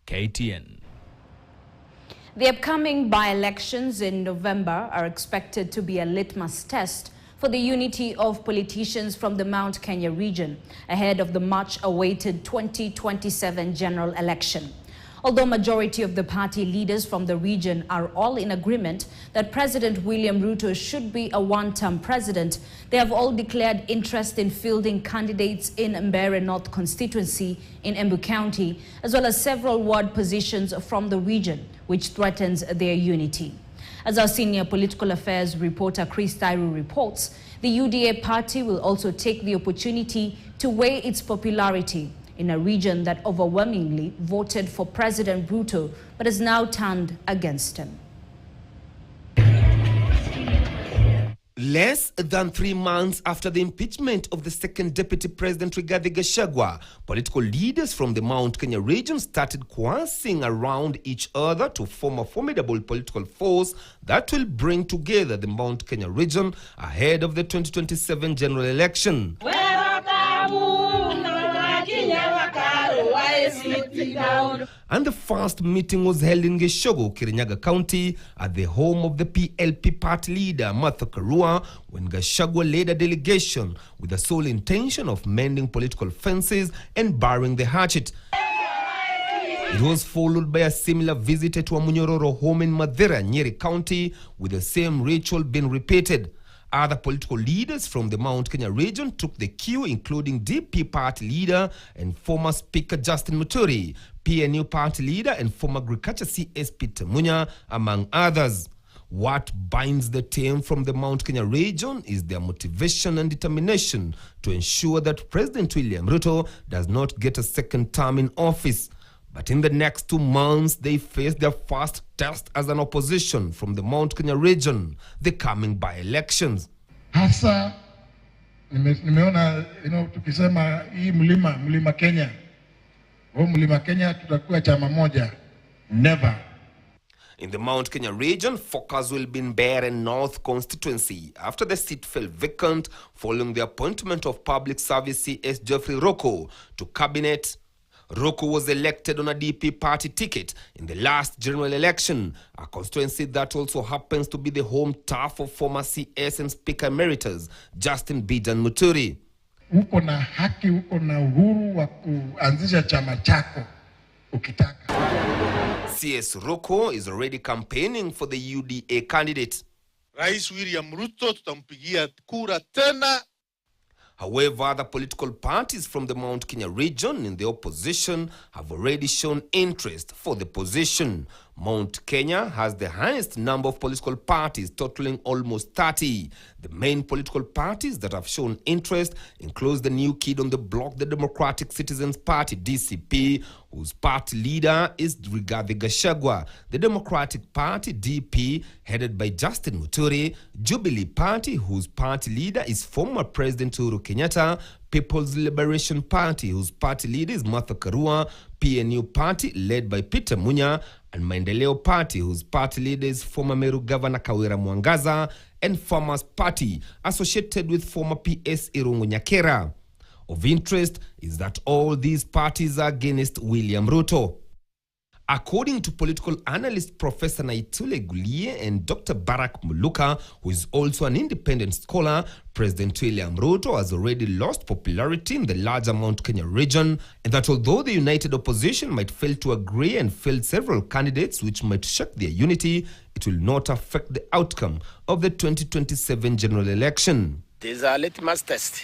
KTN. The upcoming by-elections in November are expected to be a litmus test for the unity of politicians from the Mount Kenya region ahead of the much-awaited 2027 general election. Although majority of the party leaders from the region are all in agreement that President William Ruto should be a one-term president, they have all declared interest in fielding candidates in Mbeere North constituency in Embu County, as well as several ward positions from the region, which threatens their unity. As our senior political affairs reporter Chris Tairu reports, the UDA party will also take the opportunity to weigh its popularity in a region that overwhelmingly voted for President Ruto but has now turned against him. Less than 3 months after the impeachment of the second deputy president Rigathi Gachagua, political leaders from the Mount Kenya region started coalescing around each other to form a formidable political force that will bring together the Mount Kenya region ahead of the 2027 general election. And the first meeting was held in Geshogo, Kirinyaga County, at the home of the PLP party leader Martha Karua, when Gachagua led a delegation with the sole intention of mending political fences and burying the hatchet. It was followed by a similar visit to a Munyororo home in Madera, Nyeri County, with the same ritual being repeated. Other political leaders from the Mount Kenya region took the cue, including DP party leader and former Speaker Justin Muturi, PNU party leader and former Agriculture CS Peter Munya, among others. What binds the team from the Mount Kenya region is their motivation and determination to ensure that President William Ruto does not get a second term in office. But in the next 2 months, they face their first test as an opposition from the Mount Kenya region, the coming by-elections. Hasa, nimeona, tukisema hii mlima Kenya, mlima Kenya tutakuwa chama moja. Never. In the Mount Kenya region, focus will be in Mbeere North constituency after the seat fell vacant following the appointment of Public Service CS Geoffrey Roko to cabinet. Roko was elected on a DP party ticket in the last general election, a constituency that also happens to be the home turf of former CS and Speaker Emeritus Justin Bijan Muturi. Uko na haki, uko na uhuru wa kuanzisha chama chako ukitaka. CS Roko is already campaigning for the UDA candidate. Rais William Ruto tutampigia kura tena. However, other political parties from the Mount Kenya region in the opposition have already shown interest for the position. Mount Kenya has the highest number of political parties, totaling almost 30. The main political parties that have shown interest include the new kid on the block, the Democratic Citizens Party, DCP, whose party leader is Rigathi Gachagua, the Democratic Party, DP, headed by Justin Muturi, Jubilee Party, whose party leader is former President Uhuru Kenyatta, People's Liberation Party, whose party leader is Martha Karua, PNU Party, led by Peter Munya, and Maendeleo Party, whose party leader is former Meru Governor Kawira Mwangaza, and Farmers Party, associated with former PS Irungu Nyakera. Of interest is that all these parties are against William Ruto. According to political analyst Professor Naitule Gulie and Dr. Barack Muluka, who is also an independent scholar, President William Ruto has already lost popularity in the larger Mount Kenya region, and that although the united opposition might fail to agree and field several candidates which might shake their unity, it will not affect the outcome of the 2027 general election. There's a litmus test.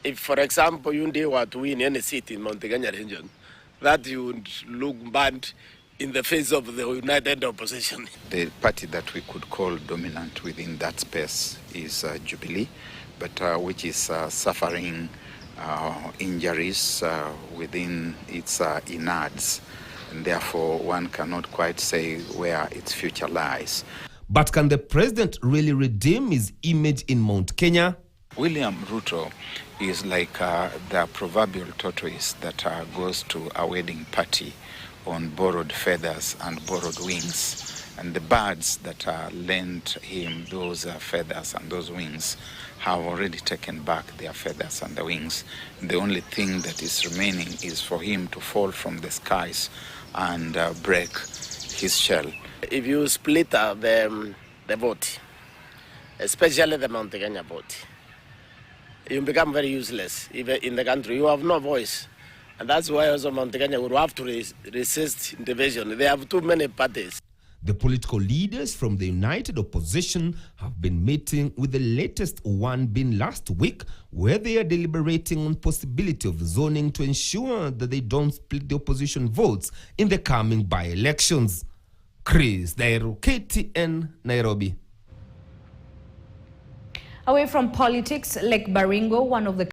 If, for example, you were to win any seat in Mount Kenya region, that you would look bad in the face of the united opposition. The party that we could call dominant within that space is Jubilee, but which is suffering injuries within its innards, and therefore one cannot quite say where its future lies. But can the president really redeem his image in Mount Kenya? William Ruto is like the proverbial tortoise that goes to a wedding party on borrowed feathers and borrowed wings. And the birds that lent him those feathers and those wings have already taken back their feathers and the wings. The only thing that is remaining is for him to fall from the skies and break his shell. If you split the vote, especially the Mount Kenya vote, you become very useless even in the country. You have no voice. And that's why also Mount Kenya would have to resist division. They have too many parties. The political leaders from the united opposition have been meeting, with the latest one being last week, where they are deliberating on possibility of zoning to ensure that they don't split the opposition votes in the coming by-elections. Chris Dairu, KTN, Nairobi. Away from politics, Lake Baringo, one of the